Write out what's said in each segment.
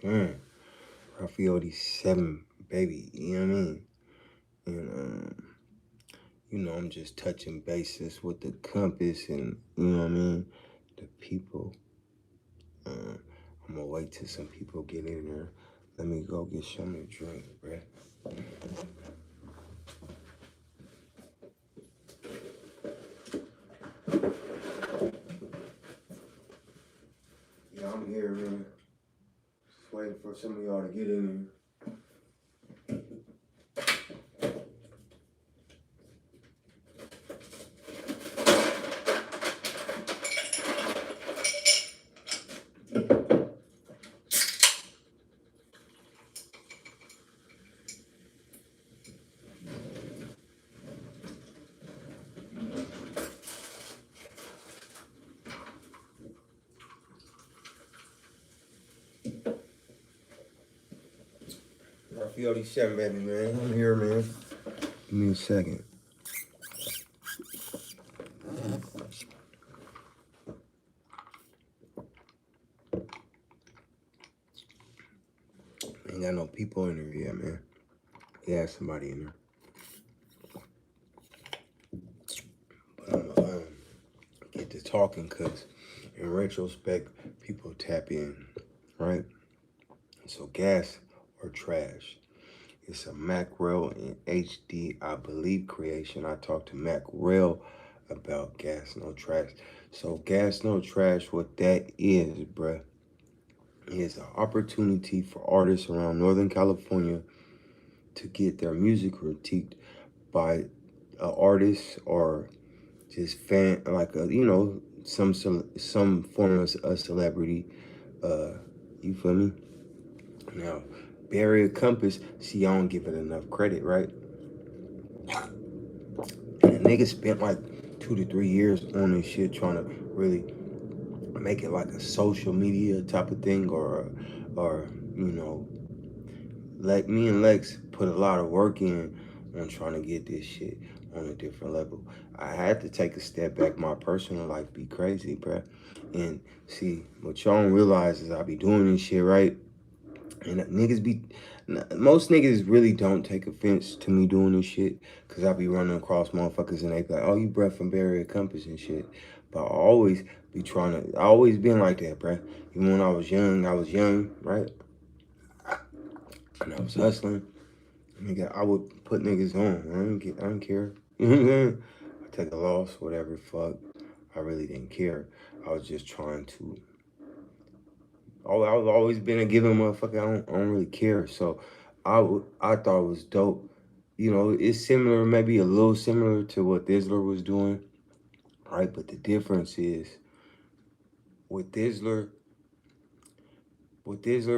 Man, I feel these 7, baby, you know what I mean? And, I'm just touching bases with the compass and, you know what I mean? The people. I'm gonna wait till some people get in there. Let me go get something to drink, bruh. Yeah, I'm here, man. Just waiting for some of y'all to get in here. I feel these 7, baby, man. I'm here, man. Give me a second. Ain't got no people in there yet, man. Yeah, somebody in there. But I'm gonna get to talking because in retrospect, people tap in, right? So gas or trash. It's a Rell in HD, I believe, creation. I talked to Rell about gas no trash. So gas no trash, what that is, bruh, is an opportunity for artists around Northern California to get their music critiqued by an artist or just fan, like some form of a celebrity. You feel me? Now, BayAreaCompass, see, I don't give it enough credit, right? And the nigga spent like 2 to 3 years on this shit trying to really make it like a social media type of thing, or like me and Lex put a lot of work in on trying to get this shit on a different level. I had to take a step back. My personal life be crazy, bruh. And see, what y'all don't realize is I be doing this shit, right? And most niggas really don't take offense to me doing this shit, cause I be running across motherfuckers and they be like, oh, you bruh from BayAreaCompass and shit. But I always been like that, bruh. Even when I was young, right? And I was hustling. Nigga, I would put niggas on. I don't care. You know what I'm saying? I take a loss, whatever, fuck. I really didn't care. I was just trying to. I've always been a giving motherfucker. I don't really care. So I thought it was dope. It's similar, maybe a little similar to what Thizzler was doing, right? But the difference is with Thizzler,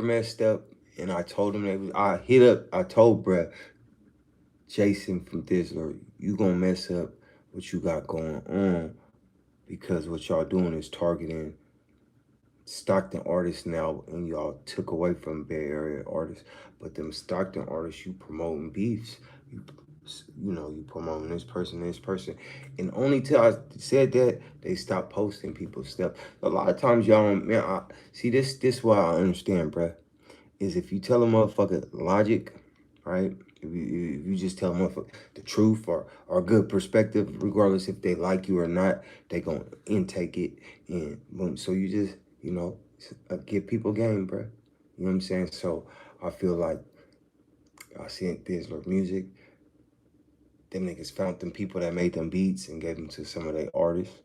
messed up, and I told him I told bruh, Jason from Thizzler, you gonna mess up what you got going on because what y'all doing is targeting Stockton artists now, and y'all took away from Bay Area artists. But them Stockton artists, you promoting beefs. You, you promoting this person. And only till I said that, they stopped posting people's stuff. A lot of times, y'all, man, see, this why I understand, bruh, is if you tell a motherfucker logic, right? If you just tell a motherfucker the truth or good perspective, regardless if they like you or not, they gonna intake it and boom. So you just, give people game, bro. You know what I'm saying? So I feel like I seen Thizzler music. Them niggas found them people that made them beats and gave them to some of their artists.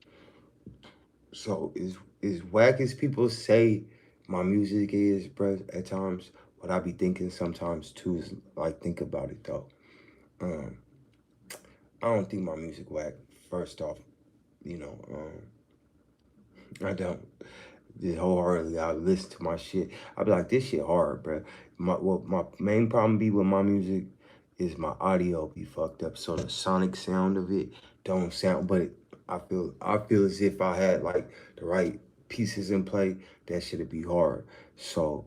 So is whack as people say my music is, bro, at times, what I be thinking sometimes too is like, think about it though. Um, I don't think my music whack. First off, you know, I don't. Just wholeheartedly, I listen to my shit. I be like, this shit hard, bro. My main problem be with my music is my audio be fucked up, so the sonic sound of it don't sound. But I feel as if I had like the right pieces in play, that shit'd be hard. So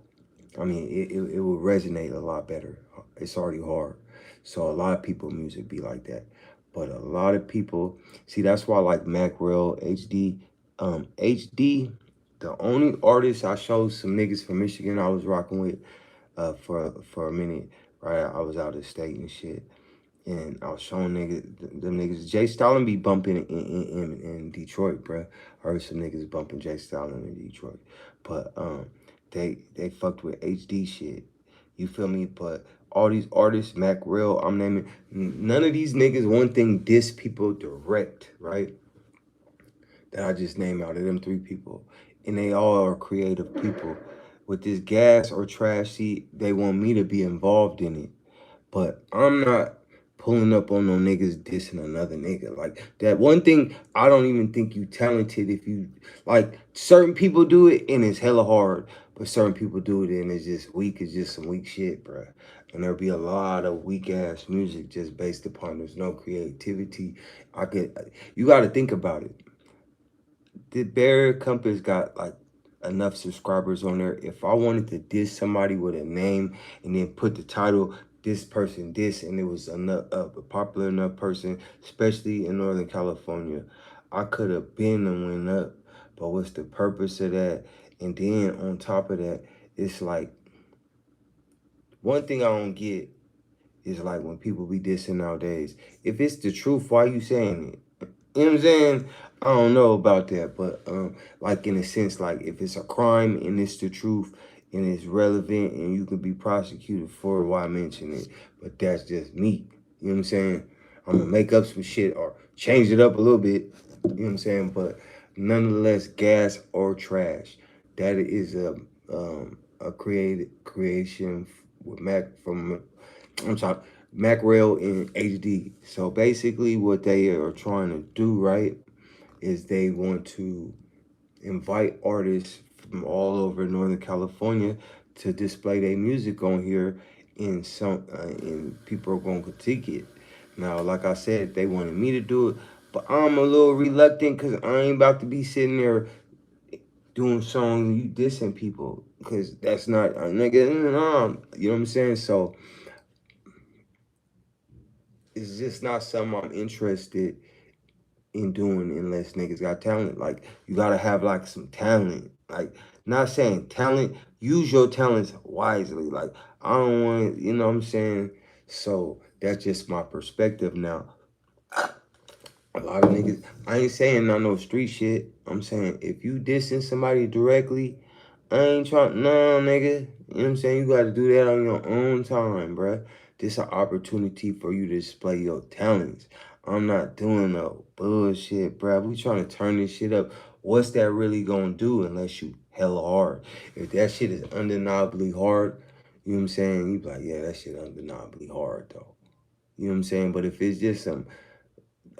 I mean, it would resonate a lot better. It's already hard. So a lot of people music be like that. But a lot of people, see, that's why I like Rell HD. HD, The only artist I showed some niggas from Michigan I was rocking with for a minute, right? I was out of state and shit. And I was showing niggas, them niggas. Jay Stalin be bumping in Detroit, bruh. I heard some niggas bumping Jay Stalin in Detroit. But they fucked with HD shit. You feel me? But all these artists, Rell, I'm naming, none of these niggas, one thing, diss people direct, right? That I just named out of them three people. And they all are creative people. With this gas or trash seat, they want me to be involved in it. But I'm not pulling up on no niggas dissing another nigga. Like that one thing, I don't even think you talented if you like certain people do it and it's hella hard, but certain people do it and it's just weak. It's just some weak shit, bro. And there'll be a lot of weak ass music just based upon there's no creativity. You got to think about it. The BayAreaCompass got like enough subscribers on there. If I wanted to diss somebody with a name and then put the title this person this and it was enough a popular enough person, especially in Northern California, I could have been and went up. But what's the purpose of that? And then on top of that, it's like one thing I don't get is like when people be dissing nowadays. If it's the truth, why you saying it? You know what I'm saying? I don't know about that, but like in a sense, like if it's a crime and it's the truth and it's relevant and you can be prosecuted for it, why mention it? But that's just me. You know what I'm saying? I'm gonna make up some shit or change it up a little bit. You know what I'm saying? But nonetheless, gas or trash. That is a creation with Mac from I'm sorry, Mackerel in HD. So basically, what they are trying to do, right, is they want to invite artists from all over Northern California to display their music on here, and people are gonna critique it. Now, like I said, they wanted me to do it, but I'm a little reluctant because I ain't about to be sitting there doing songs and you dissing people because that's not a nigga. You know what I'm saying? So it's just not something I'm interested in doing unless niggas got talent. Like you gotta have like some talent. Like not saying talent, use your talents wisely. Like I don't want, you know what I'm saying? So that's just my perspective now. A lot of niggas, I ain't saying not no street shit. I'm saying if you dissing somebody directly, I ain't trying, no, nigga. You know what I'm saying? You got to do that on your own time, bruh. This an opportunity for you to display your talents. I'm not doing no bullshit, bruh. We trying to turn this shit up. What's that really gonna do unless you hella hard? If that shit is undeniably hard, you know what I'm saying? You be like, yeah, that shit undeniably hard, though. You know what I'm saying? But if it's just some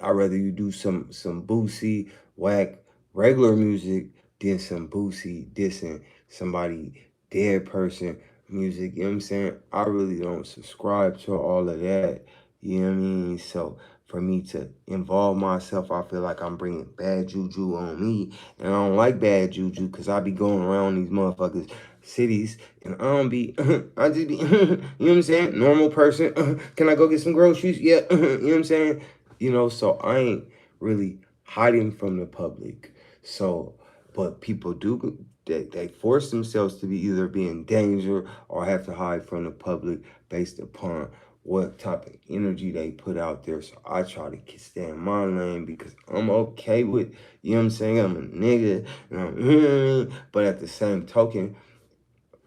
I'd rather you do some Boosie, whack, regular music than some Boosie dissing somebody dead person music. You know what I'm saying? I really don't subscribe to all of that. You know what I mean? So for me to involve myself, I feel like I'm bringing bad juju on me. And I don't like bad juju because I be going around these motherfuckers cities and I don't be, I just be, you know what I'm saying? Normal person. Can I go get some groceries? Yeah. You know what I'm saying? You know, so I ain't really hiding from the public. So, but people do, they force themselves to be either be in danger or have to hide from the public based upon what type of energy they put out there. So I try to stay in my lane because I'm okay with, you know what I'm saying? I'm a nigga, you know what I mean? But at the same token,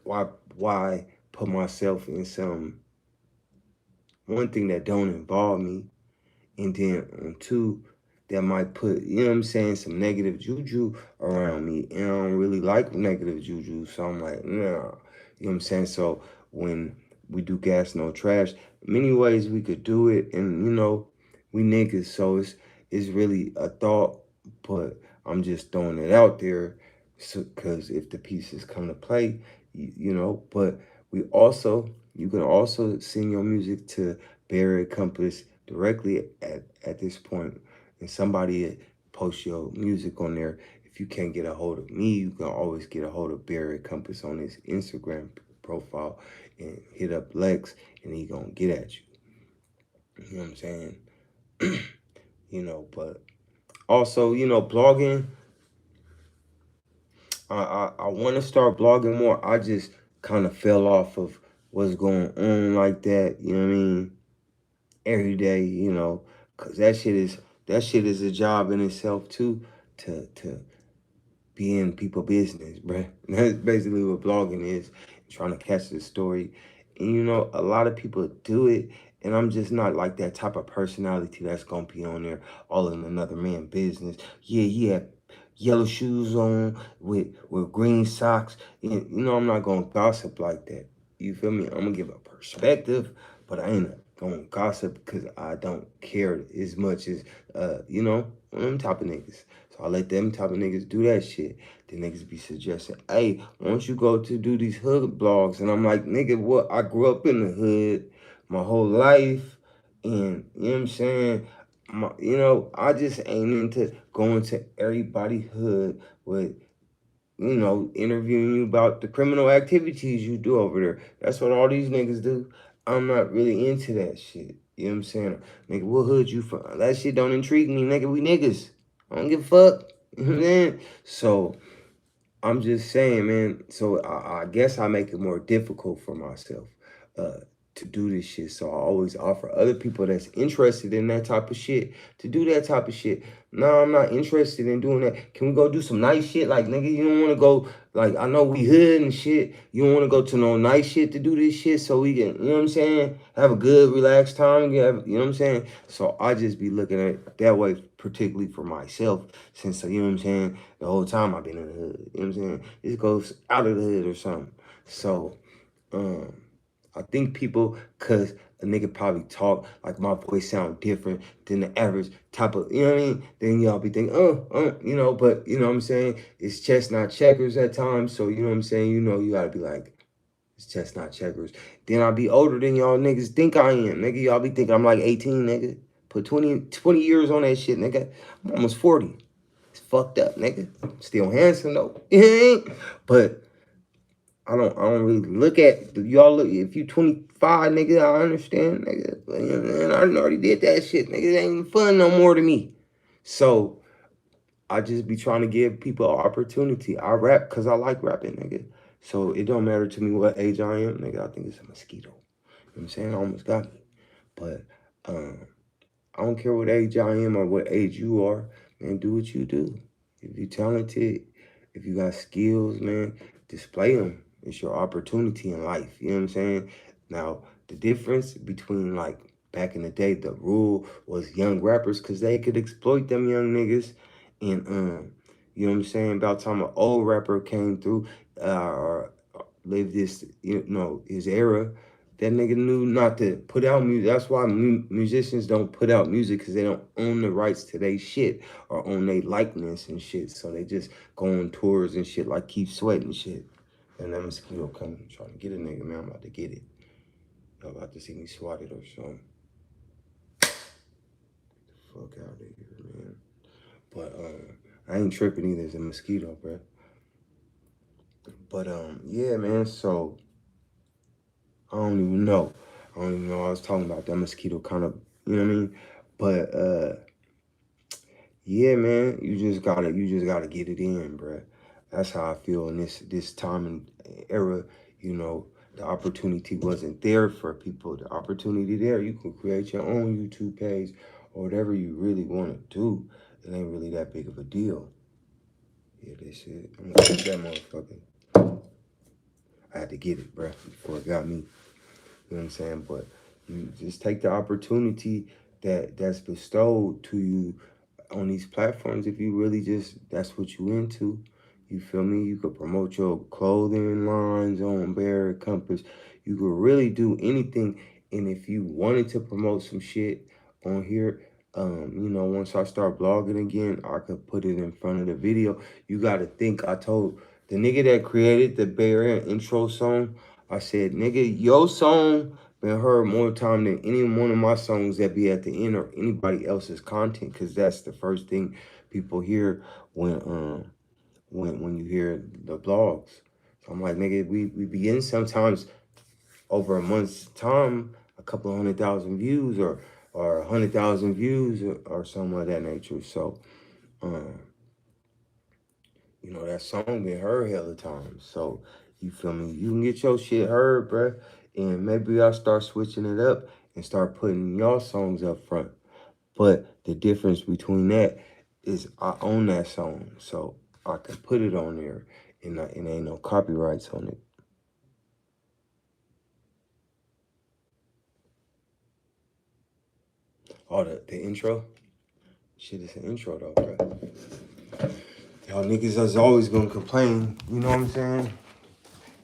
why put myself in some, one thing that don't involve me? And then on two, that might put, you know what I'm saying, some negative juju around me. And I don't really like negative juju. So I'm like, nah. You know what I'm saying? So when we do gas, no trash, many ways we could do it. And, you know, we niggas. So it's really a thought, but I'm just throwing it out there. So, cause if the pieces come to play, you know, but you can also send your music to BayAreaCompass directly at this point, and somebody post your music on there. If you can't get a hold of me, you can always get a hold of BayAreaCompass on his Instagram profile and hit up Lex, and he gonna get at you. You know what I'm saying? You know, but also, you know, blogging. I want to start blogging more. I just kind of fell off of what's going on like that. You know what I mean? Every day, cause that shit is a job in itself too. To be in people business, bruh. That's basically what blogging is. Trying to catch the story. And a lot of people do it, and I'm just not like that type of personality that's gonna be on there all in another man's business. Yeah, he had yellow shoes on with green socks. I'm not gonna gossip like that. You feel me? I'm gonna give a perspective, but I ain't gonna gossip because I don't care as much as them type of niggas. So I let them type of niggas do that shit. The niggas be suggesting, hey, why don't you go to do these hood blogs? And I'm like, nigga, what? I grew up in the hood my whole life. And, you know what I'm saying? I just ain't into going to everybody hood with, interviewing you about the criminal activities you do over there. That's what all these niggas do. I'm not really into that shit. You know what I'm saying? Nigga, what hood you from? That shit don't intrigue me, nigga. We niggas. I don't give a fuck. You know what I'm saying? So, I'm just saying, man. So I guess I make it more difficult for myself uh, to do this shit. So I always offer other people that's interested in that type of shit to do that type of shit. No, I'm not interested in doing that. Can we go do some nice shit? Like, nigga, you don't want to go, like, I know we hood and shit. You don't want to go to no nice shit to do this shit so we can, you know what I'm saying? Have a good, relaxed time. You know what I'm saying? So I just be looking at it that way, particularly for myself, since, you know what I'm saying? The whole time I've been in the hood. You know what I'm saying? This goes out of the hood or something. So, um, I think people, cause a nigga probably talk like my voice sound different than the average type of, you know what I mean? Then y'all be thinking, but you know what I'm saying? It's chestnut checkers at times. So, you know what I'm saying? You gotta be like, it's chestnut checkers. Then I'll be older than y'all niggas think I am. Nigga, y'all be thinking I'm like 18, nigga. Put 20 years on that shit, nigga. I'm almost 40. It's fucked up, nigga. Still handsome though. But I don't really look at y'all. Look, if you 25, nigga, I understand, nigga. But, I already did that shit, nigga. It ain't fun no more to me. So I just be trying to give people an opportunity. I rap because I like rapping, nigga. So it don't matter to me what age I am, nigga. I think it's a mosquito. You know what I'm saying? I almost got me. But um, I don't care what age I am or what age you are, man. Do what you do. If you're talented, if you got skills, man, display them. It's your opportunity in life. You know what I'm saying? Now, the difference between like back in the day, the rule was young rappers because they could exploit them young niggas. And, you know what I'm saying? About time an old rapper came through or lived this, his era, that nigga knew not to put out music. That's why musicians don't put out music because they don't own the rights to their shit or own their likeness and shit. So they just go on tours and shit like Keith Sweat and shit. And that mosquito coming trying to get a nigga, man. I'm about to get it. Y'all about to see me swat it or something. Fuck out of here, man. But I ain't tripping either. It's a mosquito, bro. But yeah, man. So I don't even know. I don't even know. I was talking about that mosquito kind of, you know what I mean? But yeah, man, you just gotta get it in, bruh. That's how I feel in this time and era. The opportunity wasn't there for people. The opportunity there, you can create your own YouTube page or whatever you really want to do. It ain't really that big of a deal. Yeah, this shit. I'm gonna get that motherfucker. I had to get it, bruh, before it got me. You know what I'm saying? But you just take the opportunity that's bestowed to you on these platforms. If you really just, that's what you into. You feel me? You could promote your clothing lines on BayAreaCompass. You could really do anything. And if you wanted to promote some shit on here, once I start blogging again, I could put it in front of the video. You got to think, I told the nigga that created the BayArea intro song, I said, nigga, your song been heard more time than any one of my songs that be at the end or anybody else's content, because that's the first thing people hear when you hear the blogs. So I'm like, nigga, we begin sometimes over a month's time, a couple of 100,000 views or 100,000 views or something of that nature. So you know, that song been heard hella times. So, you feel me? You can get your shit heard, bruh. And maybe I'll start switching it up and start putting y'all songs up front. But the difference between that is I own that song. So I can put it on there and ain't no copyrights on it. Oh, the intro? Shit, it's an intro though, bruh. Y'all niggas is always gonna complain. You know what I'm saying?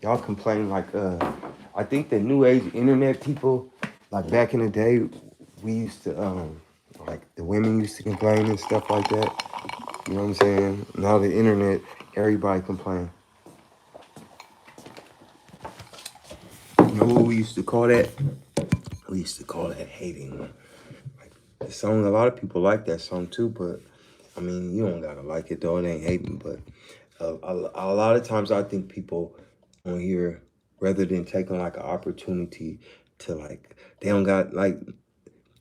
Y'all complain like I think the new age internet people, like back in the day, we used to like the women used to complain and stuff like that. You know what I'm saying? Now the internet, everybody complain. You know what we used to call that? We used to call that hating. Like the song, a lot of people like that song too, but I mean, you don't gotta like it though. It ain't hating, but a lot of times I think people on here, rather than taking like an opportunity to like, they don't got like,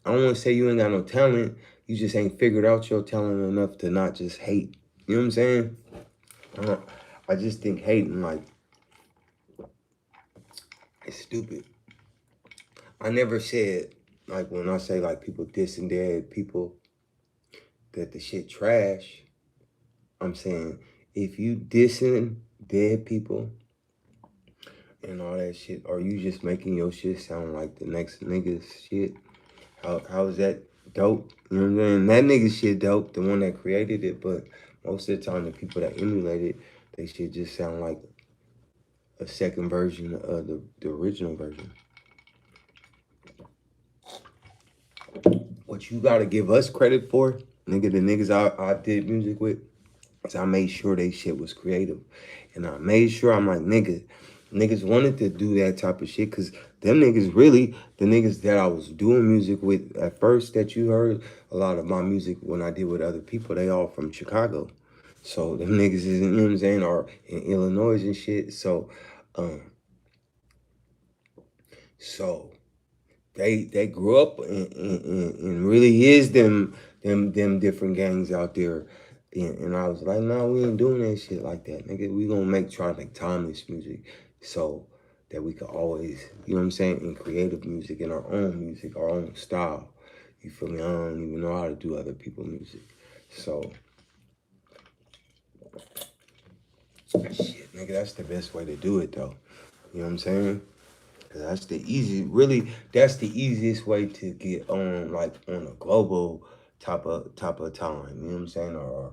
I don't want to say you ain't got no talent. You just ain't figured out your talent enough to not just hate. You know what I'm saying? I just think hating like it's stupid. I never said like when I say like people dissing dead people that the shit trash. I'm saying if you dissing dead people and all that shit, are you just making your shit sound like the next nigga's shit? How is that dope? You know what I'm saying? That nigga shit dope, the one that created it, but most of the time the people that emulate it, they shit just sound like a second version of the original version. What you gotta give us credit for, nigga, the niggas I did music with, is I made sure they shit was creative. And I made sure I'm like, niggas wanted to do that type of shit because them niggas really, the niggas that I was doing music with at first that you heard, a lot of my music when I did with other people, they all from Chicago. So them niggas is, you know what I'm saying, are in Illinois and shit. Um, so they grew up and really is them different gangs out there. And I was like, no, we ain't doing that shit like that, nigga. We gonna try to make timeless music so that we could always, you know what I'm saying, in creative music, in our own music, our own style. You feel me? I don't even know how to do other people's music. So shit, nigga, that's the best way to do it though. You know what I'm saying? Cause that's that's the easiest way to get on like on a global type of time. You know what I'm saying? Or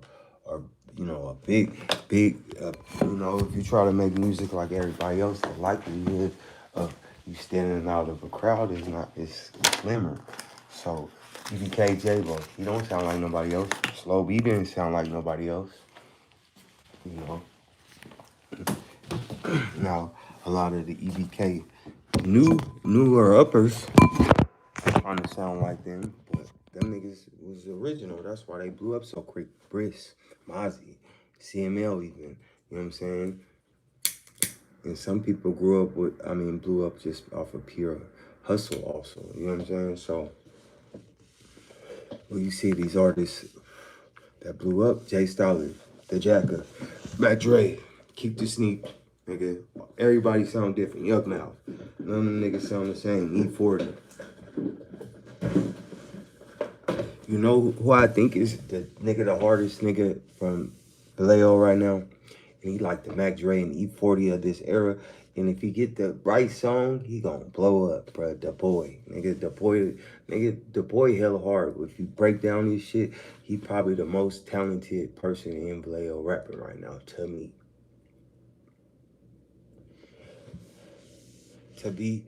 you know, a big you know, if you try to make music like everybody else, the likelihood of you standing out of a crowd is slimmer. So EBK J-Lo, he don't sound like nobody else. Slo-Be didn't sound like nobody else. You know. Now a lot of the EBK newer uppers trying to sound like them, but them niggas was original. That's why they blew up so quick. Briss, Mozzie, CML even. You know what I'm saying? And some people blew up just off of pure hustle also. You know what I'm saying? So when you see these artists that blew up, Jay Stalin, The Jacker, Mac Dre, Keep the Sneak, nigga. Everybody sound different. Yuck Mouth. None of them niggas sound the same. E40. You know who I think is the hardest nigga from Vallejo right now? And he like the Mac Dre and E40 of this era. And if he get the right song, he gonna blow up, bro. The boy hella hard. If you break down his shit, he probably the most talented person in Vallejo rapping right now, to me. To be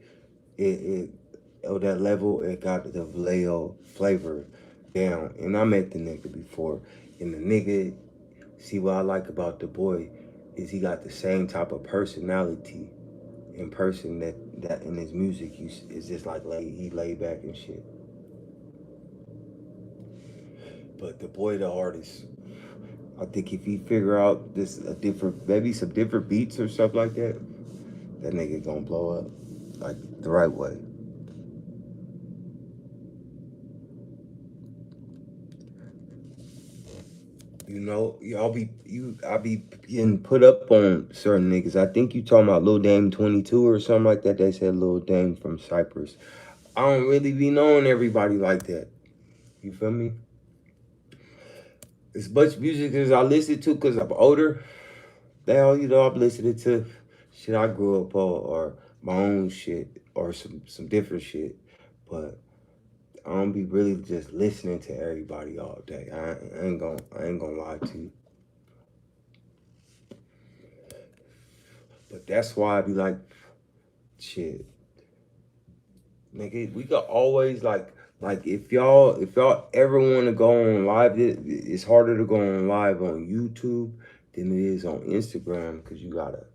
at that level, it got the Vallejo flavor down. And I met the nigga before. And the nigga, see what I like about the boy is he got the same type of personality in person that in his music is just like he laid back and shit. But the boy, the artist, I think if he figure out maybe some different beats or stuff like that, that nigga gonna blow up like the right way. You know, I be getting put up on certain niggas. I think you talking about Lil Dame 22 or something like that. They said Lil Dame from Cyprus. I don't really be knowing everybody like that. You feel me? As much music as I listen to because I'm older, now, you know, I'm listening to shit I grew up on or my own shit or some different shit. But I don't be really just listening to everybody all day. I ain't gonna lie to you. But that's why I be like, shit, nigga, we could always like if y'all ever want to go on live, it's harder to go on live on YouTube than it is on Instagram because you gotta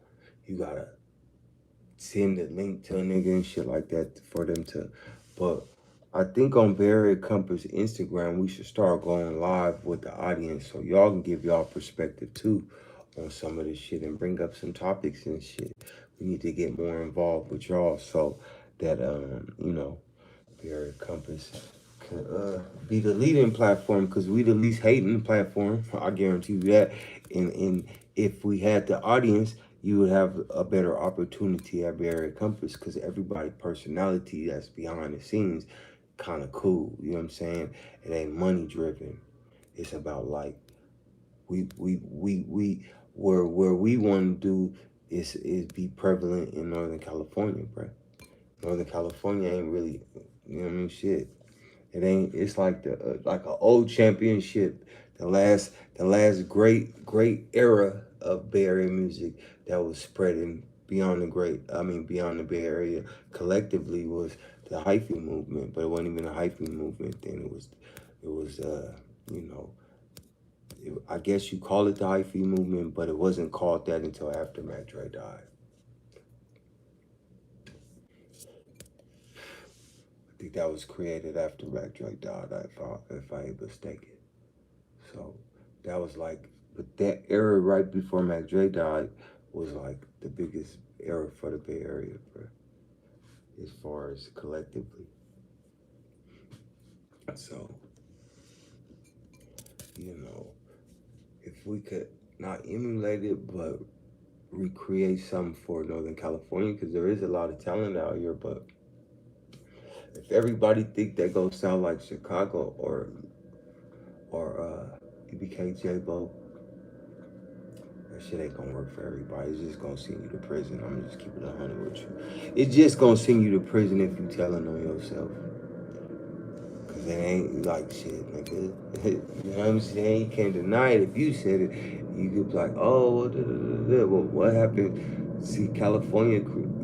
send a link to a nigga and shit like that for them to. But I think on BayAreaCompass Instagram, we should start going live with the audience so y'all can give y'all perspective too on some of this shit and bring up some topics and shit. We need to get more involved with y'all so that you know, BayAreaCompass could be the leading platform because we the least hating platform. I guarantee you that. And if we had the audience, you would have a better opportunity at BayAreaCompass because everybody personality that's behind the scenes kind of cool. You know what I'm saying? It ain't money driven. It's about like we where we want to do is be prevalent in Northern California, bro. Northern California ain't really, you know what I mean? Shit. It ain't. It's like the like an old championship, the last great era of Bay Area music that was spreading beyond the beyond the Bay Area collectively was the hyphy movement, but it wasn't even a hyphy movement then. It was you know, I guess you call it the hyphy movement, but it wasn't called that until after Mac Dre died. I think that was created after Mac Dre died, if I ain't mistaken. So that was like, but that era right before Mac Dre died was like the biggest era for the Bay Area, bro, as far as collectively. So, you know, if we could not emulate it, but recreate something for Northern California, because there is a lot of talent out here, but if everybody think they gonna sound like Chicago or EBK Bo, that shit ain't gonna work for everybody. It's just gonna send you to prison. I'm just keeping 100 with you. It's just gonna send you to prison if you telling on yourself. Cause it ain't like shit, nigga. You know what I'm saying? You can't deny it. If you said it, you could be like, oh, well, what happened? See, California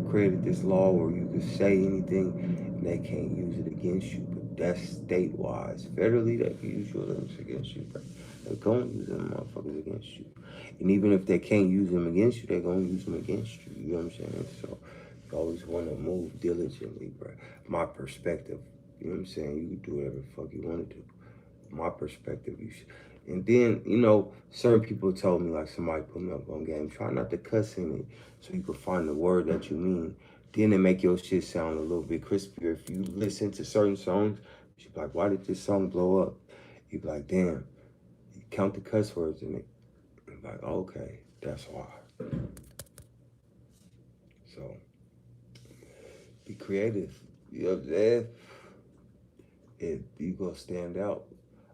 created this law where you could say anything and they can't use it against you. But that's state-wise. Federally, they can use your lyrics against you. But they're gonna use them motherfuckers against you. And even if they can't use them against you, they're gonna use them against you. You know what I'm saying? So you always want to move diligently, bro. My perspective. You know what I'm saying? You can do whatever the fuck you want to do. My perspective, you should. And then, you know, certain people told me, like somebody put me up on game, try not to cuss in it so you can find the word that you mean. Then it make your shit sound a little bit crispier. If you listen to certain songs, you be like, why did this song blow up? You be like, damn, you count the cuss words in it. I'm like, okay, that's why. So, be creative. You know what I'm saying? You gonna stand out.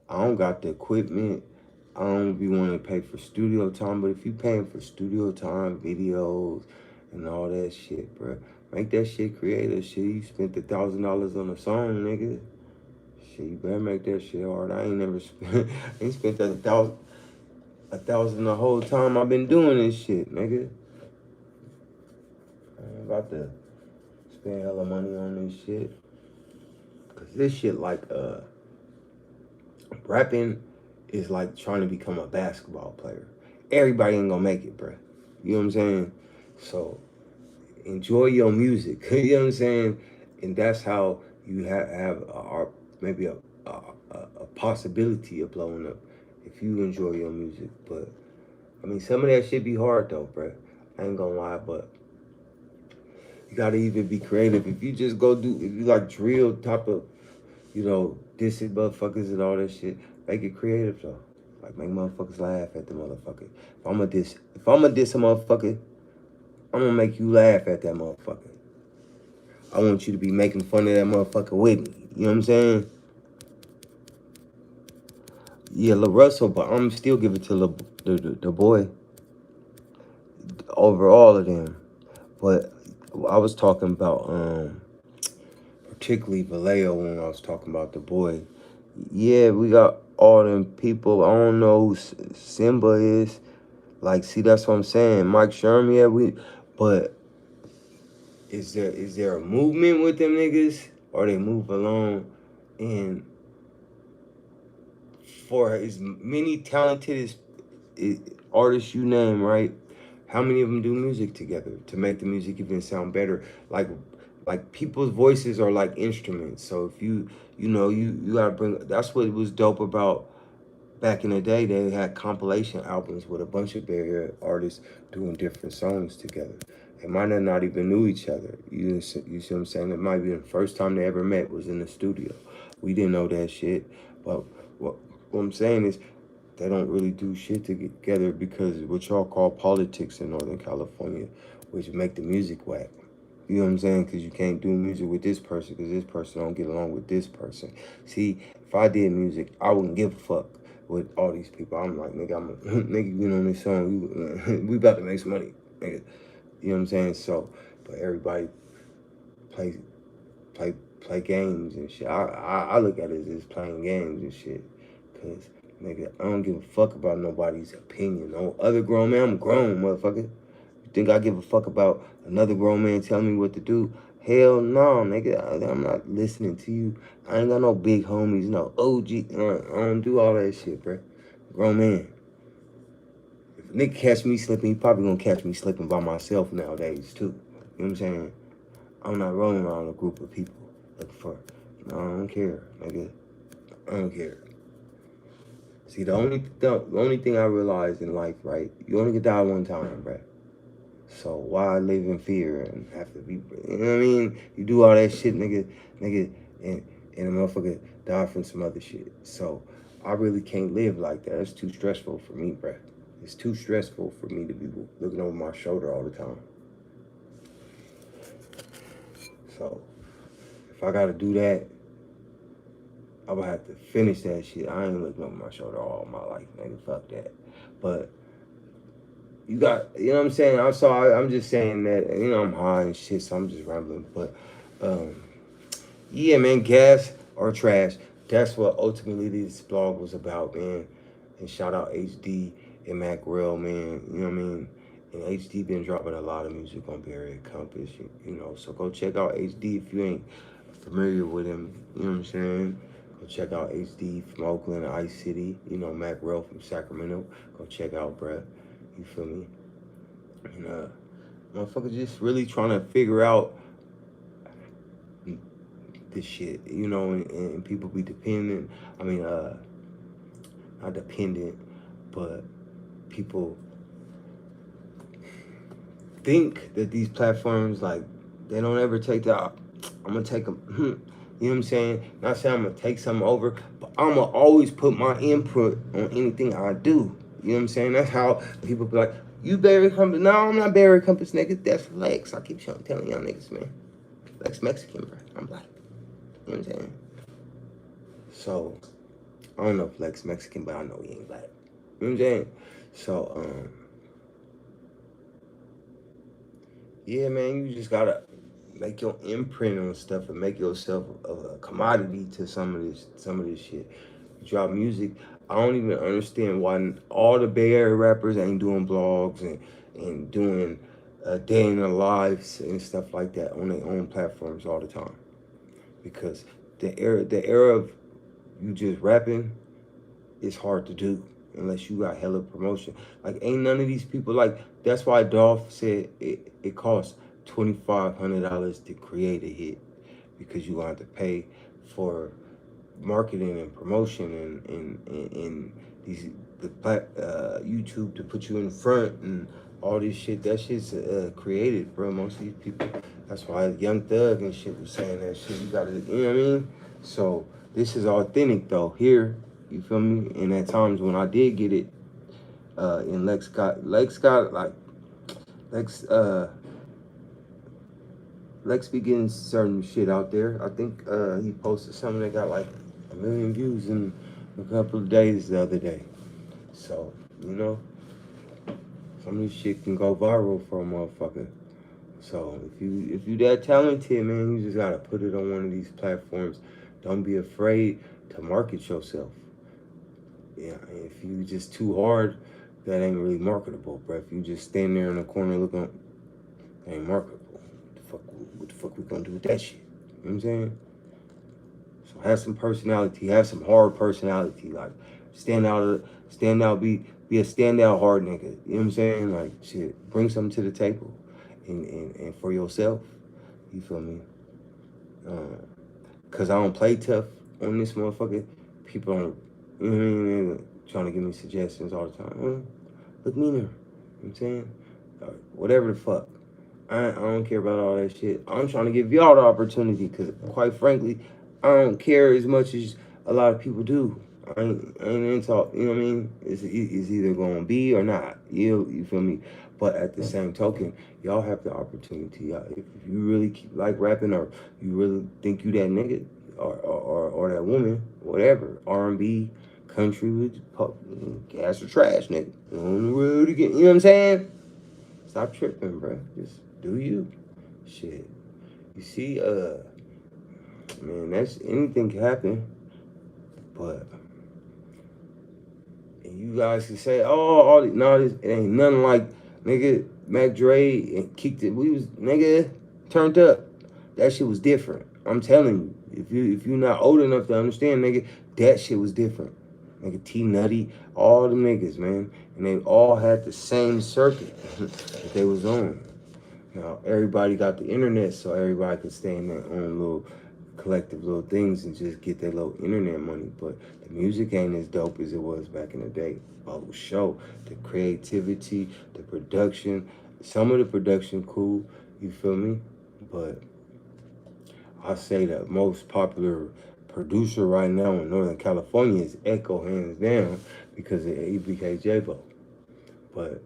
I don't got the equipment. I don't be wanting to pay for studio time, but if you paying for studio time, videos, and all that shit, bro, make that shit creative. Shit, you spent $1,000 on a song, nigga. Shit, you better make that shit hard. I ain't never spent. I ain't spent that a thousand the whole time I've been doing this shit, nigga. I ain't about to spend hella money on this shit, cause this shit like rapping is like trying to become a basketball player. Everybody ain't gonna make it, bro. You know what I'm saying? So enjoy your music. You know what I'm saying? And that's how you maybe a possibility of blowing up if you enjoy your music. But I mean, some of that shit be hard though, bro. I ain't gonna lie, but you gotta even be creative. If you just go do, if you like drill type of, you know, dissing motherfuckers and all that shit, make it creative though. Like, make motherfuckers laugh at the motherfucker. If I'ma diss a motherfucker, I'm gonna make you laugh at that motherfucker. I want you to be making fun of that motherfucker with me. You know what I'm saying? Yeah, La Russell, but I'm still giving it to the boy over all of them. But I was talking about particularly Vallejo when I was talking about the boy. Yeah, we got all them people. I don't know who Simba is. Like, see, that's what I'm saying. Mike Sherman, yeah, but is there a movement with them niggas, or they move along? And for as many talented artists you name, right? How many of them do music together to make the music even sound better? Like people's voices are like instruments. So if you gotta bring. That's what was dope about back in the day. They had compilation albums with a bunch of BayArea artists doing different songs together. They might have not even knew each other. You see what I'm saying? It might be the first time they ever met was in the studio. We didn't know that shit. But what I'm saying is they don't really do shit together because what y'all call politics in Northern California, which make the music whack. You know what I'm saying? Because you can't do music with this person because this person don't get along with this person. See, if I did music, I wouldn't give a fuck with all these people. I'm like, nigga, nigga, you on this song, we about to make some money, nigga. You know what I'm saying? So, but everybody plays play games and shit. I look at it as playing games and shit. Cause nigga, I don't give a fuck about nobody's opinion. No other grown man, I'm grown, motherfucker. You think I give a fuck about another grown man telling me what to do? Hell no, nigga. I'm not listening to you. I ain't got no big homies, no OG. I don't do all that shit, bro. Grown man. If a nigga catch me slipping, he probably gonna catch me slipping by myself nowadays too. You know what I'm saying? I'm not rolling around a group of people looking for. No, I don't care, nigga. I don't care. See, the only thing I realized in life, right? You only can die one time, bro. So why live in fear and have to be? You know what I mean? You do all that shit, nigga, and a motherfucker die from some other shit. So I really can't live like that. It's too stressful for me, bro. It's too stressful for me to be looking over my shoulder all the time. So if I gotta do that, I would have to finish that shit. I ain't looking over my shoulder all my life, nigga. Fuck that. But you got, you know what I'm saying? I'm sorry. I'm just saying that, you know, I'm high and shit, so I'm just rambling. But, yeah, man, gas or trash. That's what ultimately this blog was about, man. And shout out HD and Rell, man. You know what I mean? And HD been dropping a lot of music on BayAreaCompass, you know. So go check out HD if you ain't familiar with him. You know what I'm saying? Go check out HD from Oakland, Ice City. You know, Rell from Sacramento. Go check out, bruh. You feel me? And motherfuckers just really trying to figure out this shit, you know, and people be dependent. I mean, not dependent, but people think that these platforms, like, they don't ever take the, I'm gonna take them, you know what I'm saying? Not saying I'm gonna take something over, but I'm gonna always put my input on anything I do. You know what I'm saying? That's how people be like, you BayAreaCompass? No, I'm not BayAreaCompass, nigga. That's Lex. I keep telling y'all niggas, man. Lex Mexican, bro. I'm black. You know what I'm saying? So, I don't know if Lex Mexican, but I know he ain't black. You know what I'm saying? So, yeah, man, you just gotta make your imprint on stuff and make yourself a commodity to some of this shit. You drop music. I don't even understand why all the Bay Area rappers ain't doing blogs and doing day in their lives and stuff like that on their own platforms all the time. Because the era of you just rapping is hard to do unless you got hella promotion. Like, ain't none of these people, like, that's why Dolph said it costs $2,500 to create a hit, because you gonna have to pay for marketing and promotion and these YouTube to put you in front and all this shit. That shit's created, bro. Most of these people. That's why Young Thug and shit was saying that shit. You gotta, you know what I mean? So this is authentic though. Here, You feel me? And at times when I did get it, and Lex got like Lex Lex be getting certain shit out there. I think he posted something that got like 1 million views in a couple of days the other day. So, you know, some of this shit can go viral for a motherfucker. So if you that talented, man, you just gotta put it on one of these platforms. Don't be afraid to market yourself. Yeah, if you just too hard, that ain't really marketable, bro. If you just stand there in the corner looking, that ain't marketable. What the fuck we gonna do with that shit? You know what I'm saying? So have some personality, have some hard personality. Like stand out, be a standout hard nigga. You know what I'm saying? Like shit, bring something to the table, and for yourself. You feel me? Cause I don't play tough on this motherfucker. People don't, you know what I mean? Trying to give me suggestions all the time. Look meaner. You know what I'm saying? Whatever the fuck. I don't care about all that shit. I'm trying to give y'all the opportunity because, quite frankly, I don't care as much as a lot of people do. I ain't into talk. You know what I mean? It's either going to be or not. You feel me? But at the same token, y'all have the opportunity. If you really like rapping or you really think you that nigga or that woman, whatever, R&B, country with pop, gas or trash, nigga. On the road again. You know what I'm saying? Stop tripping, bro. Just do you. Shit. You see, man, that's anything can happen. But and you guys can say, oh, no, this it ain't nothing like nigga Mac Dre and kicked it. We was nigga turned up. That shit was different. I'm telling you, if you're not old enough to understand, nigga, that shit was different. Nigga T Nutty, all the niggas, man, and they all had the same circuit that they was on. Now everybody got the internet, so everybody could stay in their own little collective little things and just get their little internet money. But the music ain't as dope as it was back in the day. Oh, show the creativity, the production. Some of the production cool, you feel me? But I say the most popular producer right now in Northern California is Echo, hands down, because of EBK J-Bo. But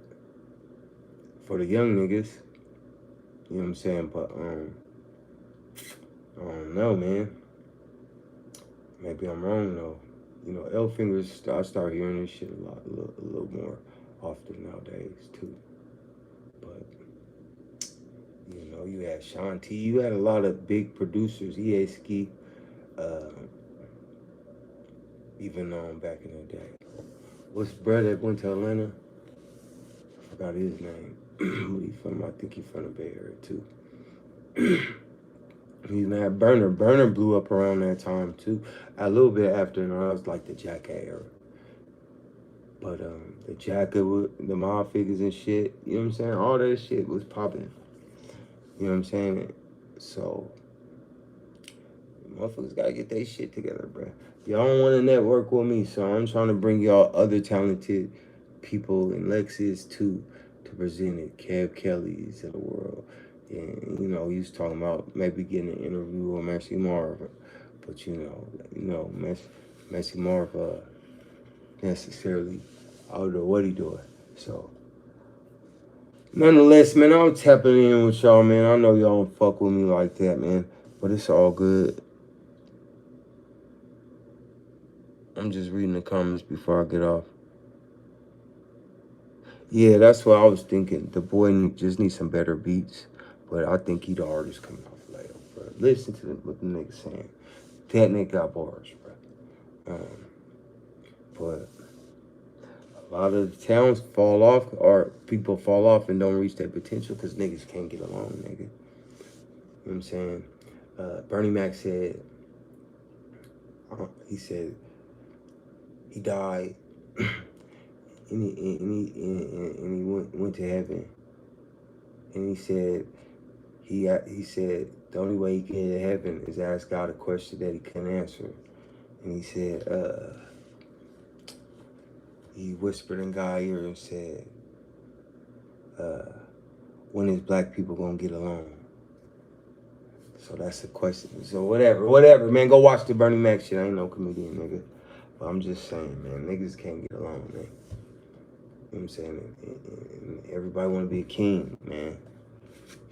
for the young niggas, you know what I'm saying? But I don't know, man. Maybe I'm wrong though. You know, L fingers. I start hearing this shit a little more often nowadays too. But you know, you had Shanti. You had a lot of big producers. EA Ski, even back in the day. What's brother that went to Atlanta? I forgot his name. He from? I think he from the Bay Area too. He's mad. Burner blew up around that time too. A little bit after, and I was like the Jack era. But the jacket with the mob figures and shit, you know what I'm saying? All that shit was popping. You know what I'm saying? So motherfuckers gotta get their shit together, bro. Y'all don't want to network with me, so I'm trying to bring y'all other talented people and Lexus too to present it. Kev Kelly's of the world. And you know, he was talking about maybe getting an interview with Mercy Marv. But you know, Mercy Marv necessarily I don't know what he doing. So nonetheless, man, I'm tapping in with y'all, man. I know y'all don't fuck with me like that, man. But it's all good. I'm just reading the comments before I get off. Yeah, that's what I was thinking. The boy just needs some better beats. But I think he the artist coming off later, bro. Listen to what the nigga saying. That nigga got bars, bro. But a lot of the towns fall off, or people fall off and don't reach their potential because niggas can't get along, nigga. You know what I'm saying? Bernie Mac said, he said he died and he went to heaven. And he said the only way he can get to heaven is ask God a question that he couldn't answer. And he said, he whispered in God's ear and said, when is black people gonna get along? So that's the question. So whatever, man. Go watch the Bernie Mac shit. I ain't no comedian, nigga. But I'm just saying, man, niggas can't get along, man. You know what I'm saying? And everybody want to be a king, man.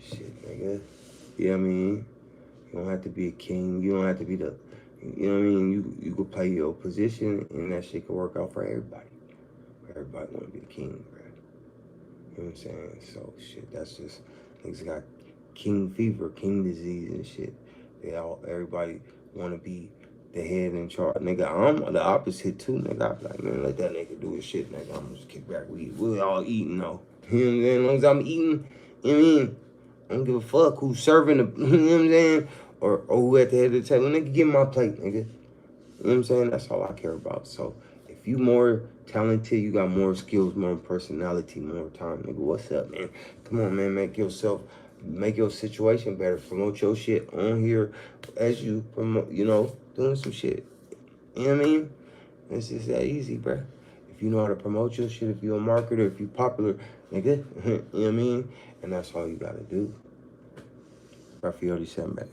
Shit, nigga. You know what I mean? You don't have to be a king. You don't have to be the, you know what I mean? You could play your position, and that shit could work out for everybody. Everybody want to be a king, bro. You know what I'm saying? So, shit, that's just, niggas got king fever, king disease and shit. Everybody want to be the head in charge. Nigga, I'm the opposite too, nigga. I be like, man, let that nigga do his shit, nigga. I'm just kick back. We all eating, though. You know what I'm saying? As long as I'm eating, you know what I mean? I don't give a fuck who's serving the, you know what I'm saying? Or who at the head of the table. Nigga, give me my plate, nigga. You know what I'm saying? That's all I care about. So, if you more talented, you got more skills, more personality, more time, nigga, what's up, man? Come on, man, make your situation better. Promote your shit on here as you promote, you know, doing some shit. You know what I mean? It's just that easy, bro. If you know how to promote your shit, if you're a marketer, if you're popular, nigga, you know what I mean? And that's all you gotta do. Rafi 87, baby.